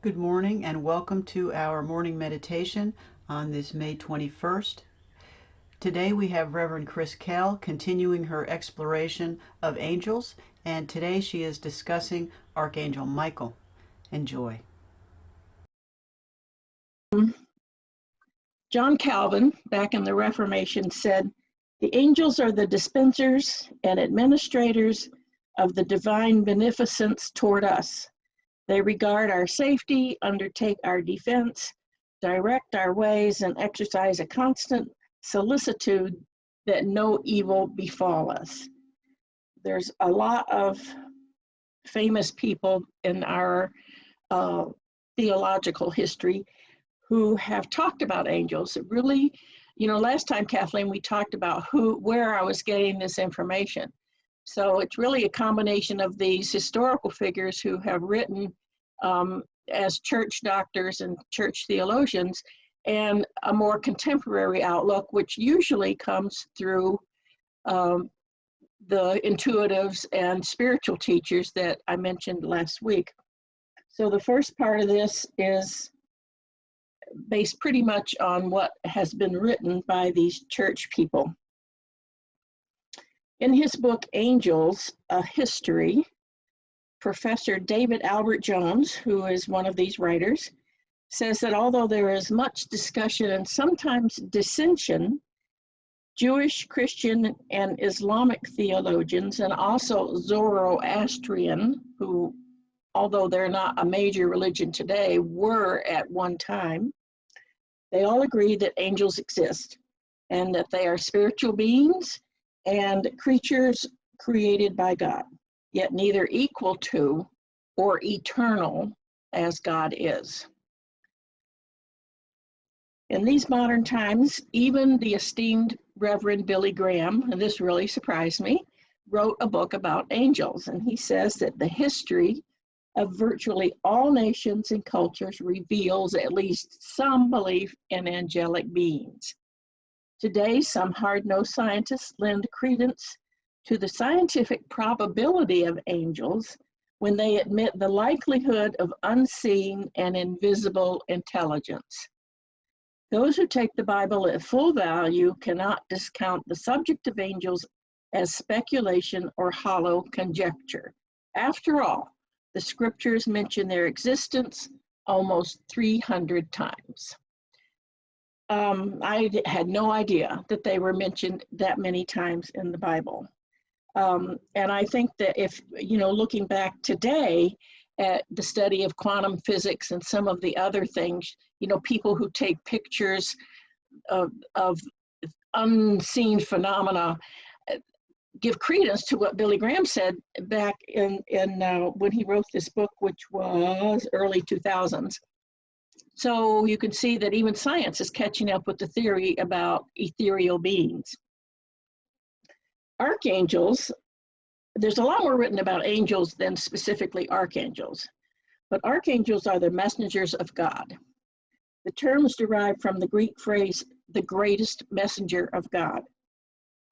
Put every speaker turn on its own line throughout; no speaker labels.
Good morning and welcome to our morning meditation on this May 21st. Today we have Reverend Chris Kell continuing her exploration of angels, and today she is discussing Archangel Michael. Enjoy.
John Calvin, back in the Reformation, said, "The angels are the dispensers and administrators of the divine beneficence toward us. They regard our safety, undertake our defense, direct our ways, and exercise a constant solicitude that no evil befall us." There's a lot of famous people in our theological history who have talked about angels. It really, last time, Kathleen, we talked about where I was getting this information. So it's really a combination of these historical figures who have written as church doctors and church theologians, and a more contemporary outlook, which usually comes through the intuitives and spiritual teachers that I mentioned last week. So the first part of this is based pretty much on what has been written by these church people. In his book, Angels, A History, Professor David Albert Jones, who is one of these writers, says that although there is much discussion and sometimes dissension, Jewish, Christian, and Islamic theologians, and also Zoroastrian, who, although they're not a major religion today, were at one time, they all agree that angels exist and that they are spiritual beings and creatures created by God, yet neither equal to or eternal as God is. In these modern times, even the esteemed Reverend Billy Graham, and this really surprised me, wrote a book about angels, and he says that the history of virtually all nations and cultures reveals at least some belief in angelic beings. Today, some hard-nosed scientists lend credence to the scientific probability of angels when they admit the likelihood of unseen and invisible intelligence. Those who take the Bible at full value cannot discount the subject of angels as speculation or hollow conjecture. After all, the scriptures mention their existence almost 300 times. I had no idea that they were mentioned that many times in the Bible. And I think that if, looking back today at the study of quantum physics and some of the other things, people who take pictures of unseen phenomena give credence to what Billy Graham said back in when he wrote this book, which was early 2000s. So you can see that even science is catching up with the theory about ethereal beings. Archangels, there's a lot more written about angels than specifically archangels, but archangels are the messengers of God. The term is derived from the Greek phrase, the greatest messenger of God.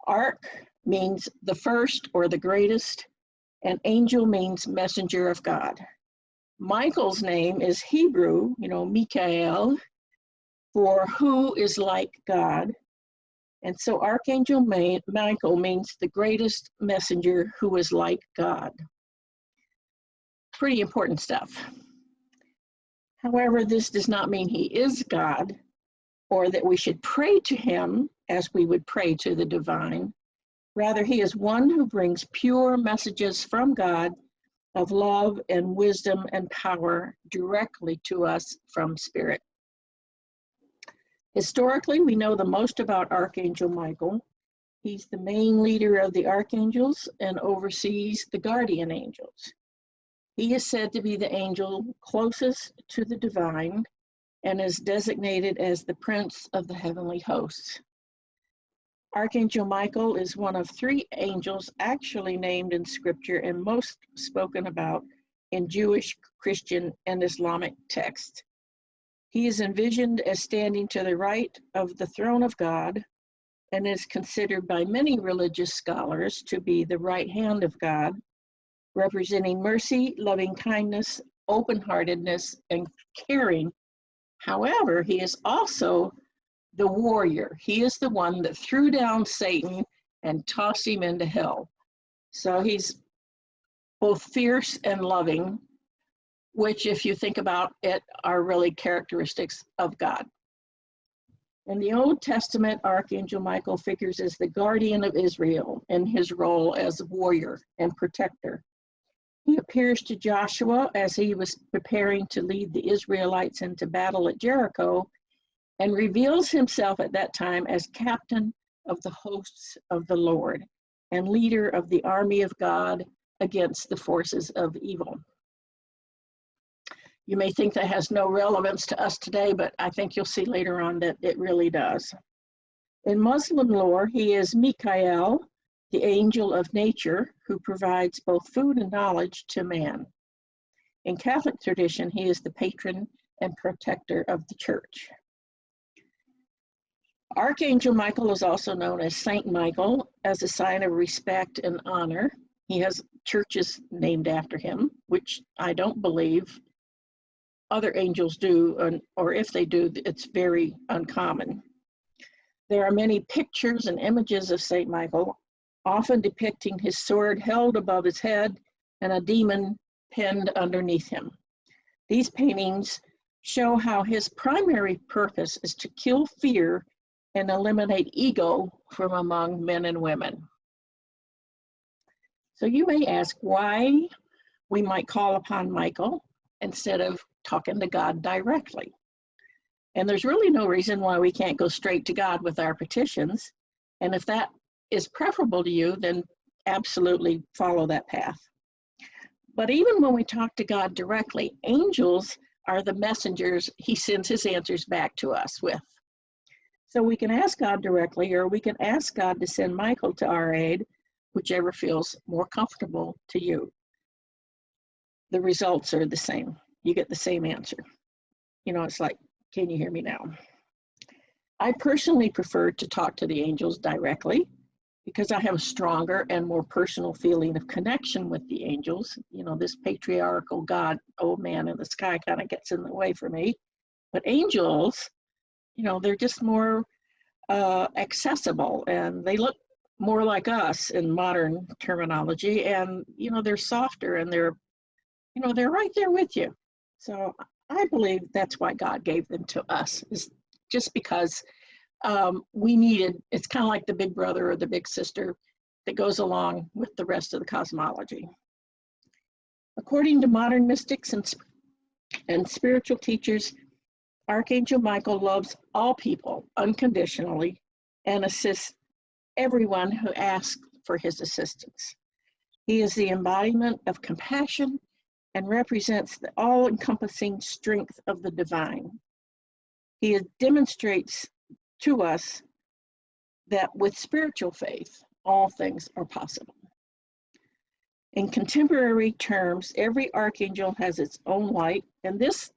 Arch means the first or the greatest, and angel means messenger of God. Michael's name is Hebrew, Mikael, for who is like God. And so Archangel Michael means the greatest messenger who is like God. Pretty important stuff. However, this does not mean he is God, or that we should pray to him as we would pray to the divine. Rather, he is one who brings pure messages from God of love and wisdom and power directly to us from Spirit. Historically, we know the most about Archangel Michael. He's the main leader of the archangels and oversees the guardian angels. He is said to be the angel closest to the divine and is designated as the prince of the heavenly hosts. Archangel Michael is one of 3 angels actually named in Scripture and most spoken about in Jewish, Christian, and Islamic texts. He is envisioned as standing to the right of the throne of God and is considered by many religious scholars to be the right hand of God, representing mercy, loving kindness, open-heartedness, and caring. However, he is also the warrior. He is the one that threw down Satan and tossed him into hell. So he's both fierce and loving, which, if you think about it, are really characteristics of God. In the Old Testament, Archangel Michael figures as the guardian of Israel in his role as warrior and protector. He appears to Joshua as he was preparing to lead the Israelites into battle at Jericho, and reveals himself at that time as captain of the hosts of the Lord and leader of the army of God against the forces of evil. You may think that has no relevance to us today, but I think you'll see later on that it really does. In Muslim lore, he is Michael, the angel of nature, who provides both food and knowledge to man. In Catholic tradition, he is the patron and protector of the church. Archangel Michael is also known as Saint Michael as a sign of respect and honor. He has churches named after him, which I don't believe other angels do, or if they do, it's very uncommon. There are many pictures and images of Saint Michael, often depicting his sword held above his head and a demon pinned underneath him. These paintings show how his primary purpose is to kill fear and eliminate ego from among men and women. So you may ask why we might call upon Michael instead of talking to God directly. And there's really no reason why we can't go straight to God with our petitions. And if that is preferable to you, then absolutely follow that path. But even when we talk to God directly, angels are the messengers he sends his answers back to us with. So we can ask God directly, or we can ask God to send Michael to our aid, whichever feels more comfortable to you. The results are the same. You get the same answer. You know, it's like, can you hear me now? I personally prefer to talk to the angels directly because I have a stronger and more personal feeling of connection with the angels. You know, this patriarchal God, old man in the sky, kind of gets in the way for me. But angels, you know, they're just more accessible, and they look more like us in modern terminology, and, you know, they're softer, and they're right there with you. So I believe that's why God gave them to us, is just because we needed, it's kind of like the big brother or the big sister that goes along with the rest of the cosmology. According to modern mystics and spiritual teachers, Archangel Michael loves all people unconditionally and assists everyone who asks for his assistance. He is the embodiment of compassion and represents the all-encompassing strength of the divine. He demonstrates to us that with spiritual faith, all things are possible. In contemporary terms, every archangel has its own light, and this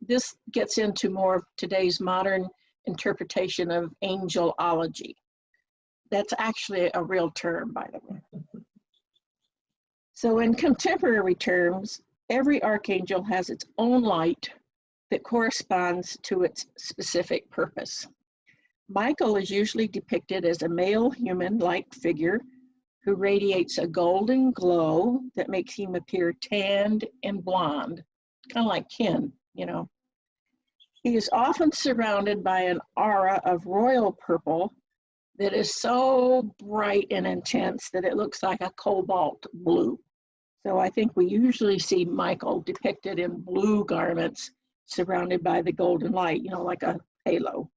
gets into more of today's modern interpretation of angelology. That's actually a real term, by the way. So in contemporary terms, every archangel has its own light that corresponds to its specific purpose. Michael is usually depicted as a male human-like figure who radiates a golden glow that makes him appear tanned and blonde, kind of like Ken, you know. He is often surrounded by an aura of royal purple that is so bright and intense that it looks like a cobalt blue. So I think we usually see Michael depicted in blue garments surrounded by the golden light, you know, like a halo.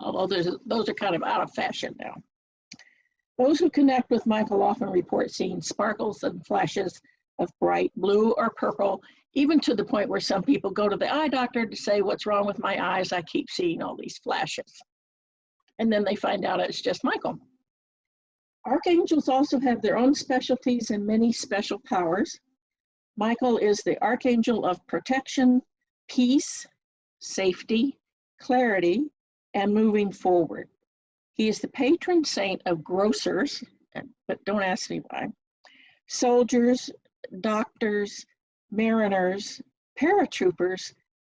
Although those are kind of out of fashion now. Those who connect with Michael often report seeing sparkles and flashes of bright blue or purple, even to the point where some people go to the eye doctor to say, what's wrong with my eyes? I keep seeing all these flashes. And then they find out it's just Michael. Archangels also have their own specialties and many special powers. Michael is the archangel of protection, peace, safety, clarity, and moving forward. He is the patron saint of grocers, but don't ask me why, soldiers, doctors, mariners, paratroopers,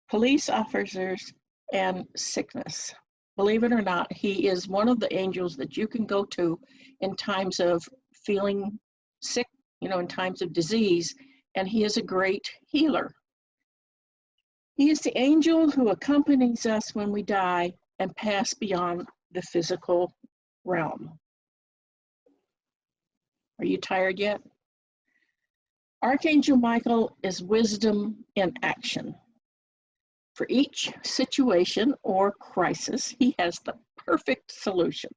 police officers, and sickness. Believe it or not, he is one of the angels that you can go to in times of feeling sick, in times of disease, and he is a great healer. He is the angel who accompanies us when we die and pass beyond the physical realm. Are you tired yet? Archangel Michael is wisdom in action. For each situation or crisis, he has the perfect solution.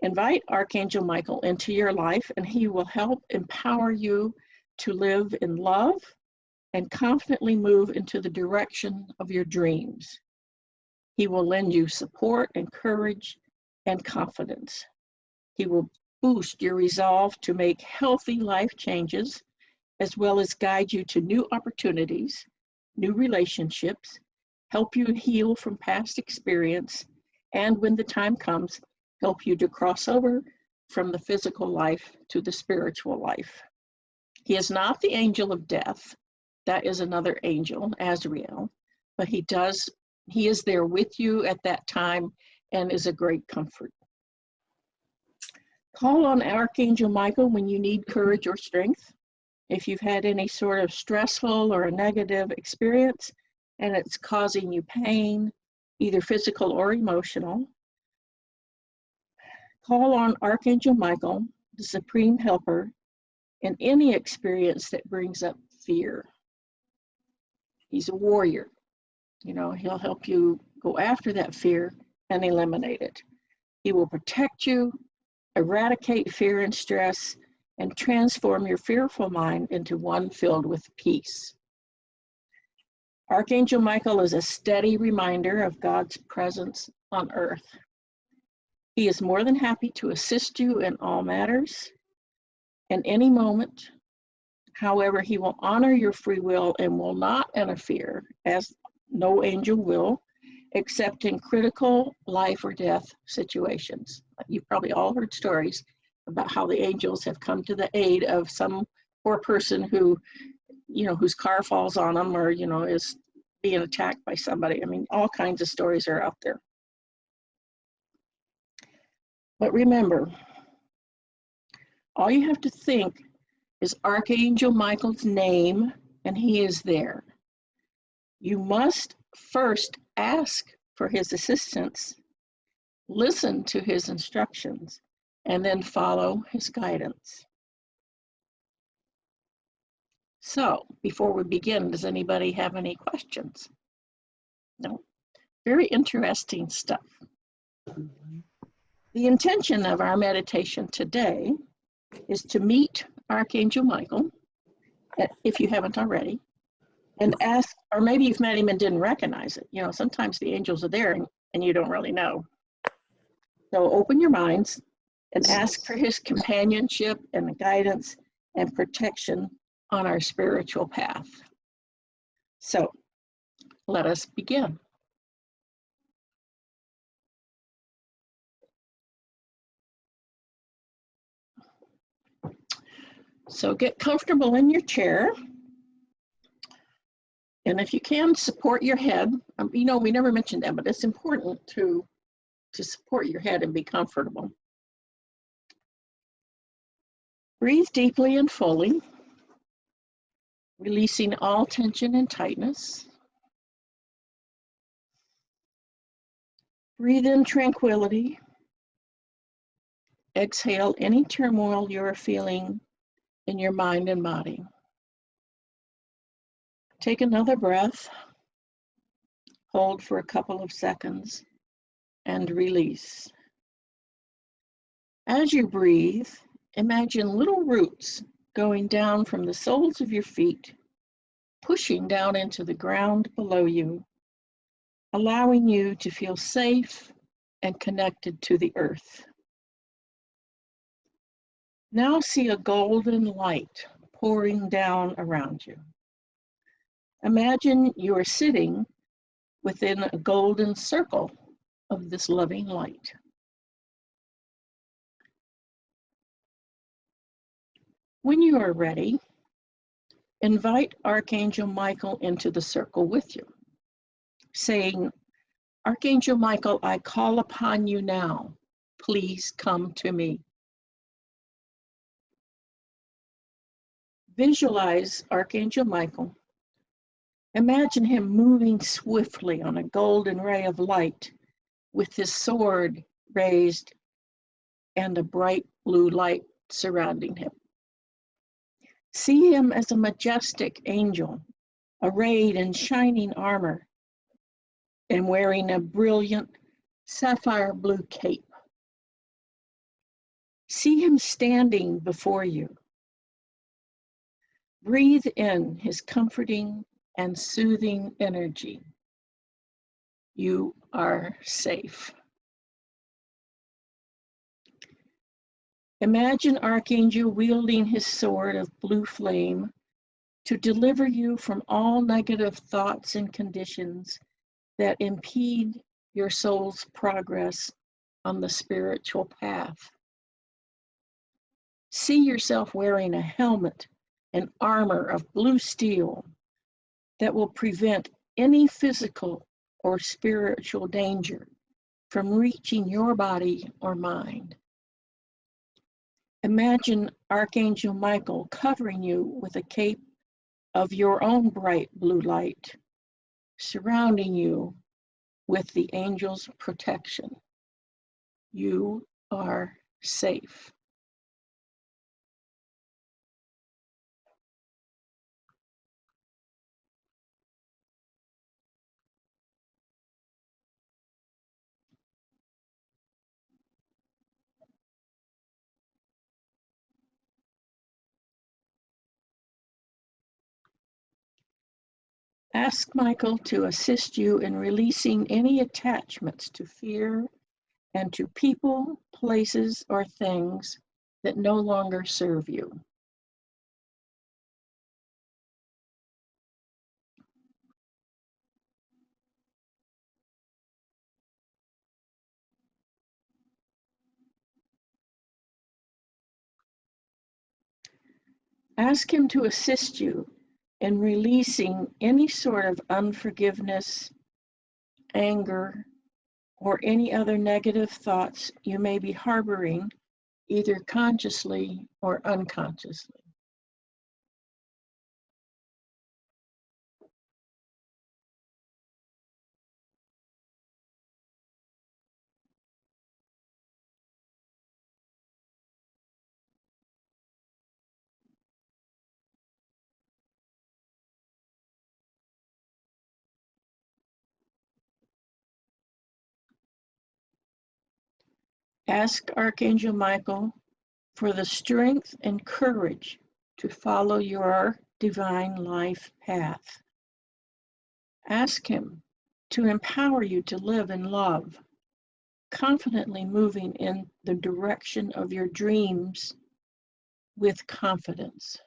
Invite Archangel Michael into your life, and he will help empower you to live in love and confidently move into the direction of your dreams. He will lend you support and courage and confidence. He will boost your resolve to make healthy life changes, as well as guide you to new opportunities, new relationships, help you heal from past experience, and when the time comes, help you to cross over from the physical life to the spiritual life. He is not the angel of death. That is another angel, Azrael, but he is there with you at that time and is a great comfort. Call on Archangel Michael when you need courage or strength. If you've had any sort of stressful or a negative experience and it's causing you pain, either physical or emotional, call on Archangel Michael, the Supreme Helper, in any experience that brings up fear. He's a warrior. He'll help you go after that fear and eliminate it. He will protect you, eradicate fear and stress, and transform your fearful mind into one filled with peace. Archangel Michael is a steady reminder of God's presence on earth. He is more than happy to assist you in all matters, in any moment. However, he will honor your free will and will not interfere, as no angel will, except in critical life or death situations. You've probably all heard stories about how the angels have come to the aid of some poor person who, whose car falls on them or, is being attacked by somebody. All kinds of stories are out there. But remember, all you have to think is Archangel Michael's name, and he is there. You must first ask for his assistance, listen to his instructions, and then follow his guidance. So, before we begin, does anybody have any questions? No? Very interesting stuff. The intention of our meditation today is to meet Archangel Michael, if you haven't already, and ask, or maybe you've met him and didn't recognize it. Sometimes the angels are there and you don't really know. So open your minds and ask for his companionship and guidance and protection on our spiritual path. So let us begin. So get comfortable in your chair. And if you can, support your head. We never mentioned that, but it's important to support your head and be comfortable. Breathe deeply and fully, releasing all tension and tightness. Breathe in tranquility. Exhale any turmoil you are feeling in your mind and body. Take another breath, hold for a couple of seconds, and release. As you breathe, imagine little roots going down from the soles of your feet, pushing down into the ground below you, allowing you to feel safe and connected to the earth. Now see a golden light pouring down around you. Imagine you are sitting within a golden circle of this loving light. When you are ready, Invite Archangel Michael into the circle with you, saying, Archangel Michael, I call upon you now. Please come to me. Visualize Archangel Michael. Imagine him moving swiftly on a golden ray of light with his sword raised and a bright blue light surrounding him. See him as a majestic angel, arrayed in shining armor and wearing a brilliant sapphire blue cape. See him standing before you. Breathe in his comforting and soothing energy. You are safe. Imagine Archangel wielding his sword of blue flame to deliver you from all negative thoughts and conditions that impede your soul's progress on the spiritual path. See yourself wearing a helmet and armor of blue steel that will prevent any physical or spiritual danger from reaching your body or mind. Imagine Archangel Michael covering you with a cape of your own bright blue light, surrounding you with the angel's protection. You are safe. Ask Michael to assist you in releasing any attachments to fear and to people, places, or things that no longer serve you. Ask him to assist you in releasing any sort of unforgiveness, anger, or any other negative thoughts you may be harboring, either consciously or unconsciously. Ask Archangel Michael for the strength and courage to follow your divine life path. Ask him to empower you to live in love, confidently moving in the direction of your dreams with confidence.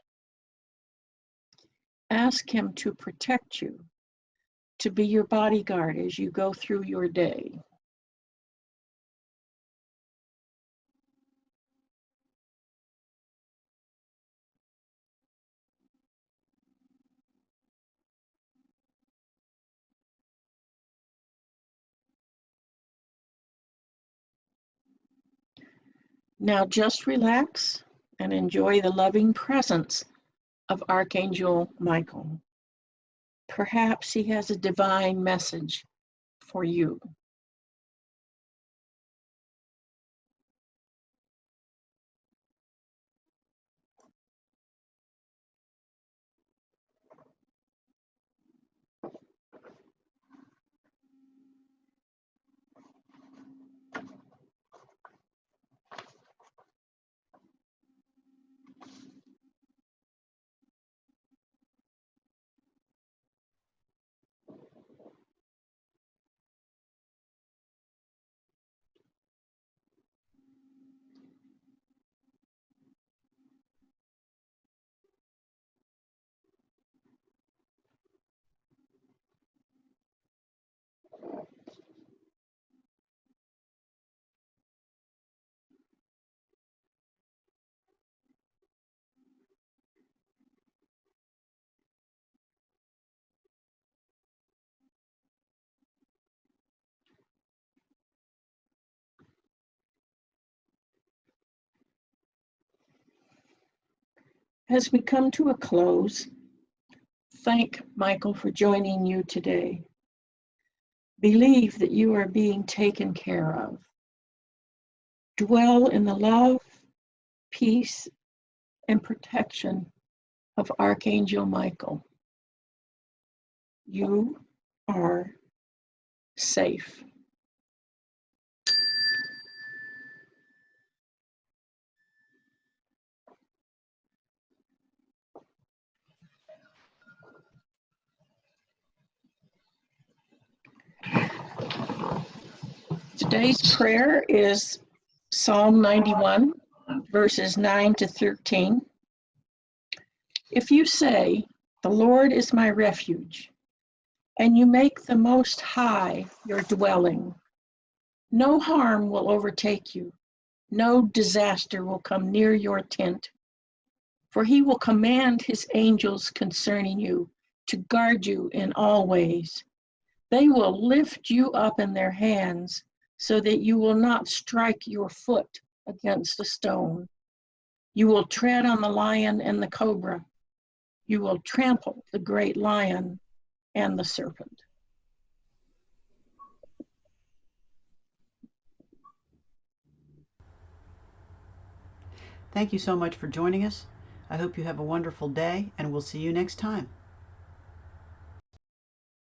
Ask him to protect you, to be your bodyguard as you go through your day. Now just relax and enjoy the loving presence of Archangel Michael. Perhaps he has a divine message for you. As we come to a close, thank Michael for joining you today. Believe that you are being taken care of. Dwell in the love, peace, and protection of Archangel Michael. You are safe. Today's prayer is Psalm 91, verses 9 to 13. If you say, "The Lord is my refuge," and you make the Most High your dwelling, no harm will overtake you, no disaster will come near your tent, for he will command his angels concerning you to guard you in all ways. They will lift you up in their hands so that you will not strike your foot against a stone. You will tread on the lion and the cobra. You will trample the great lion and the serpent.
Thank you so much for joining us. I hope you have a wonderful day, and we'll see you next time.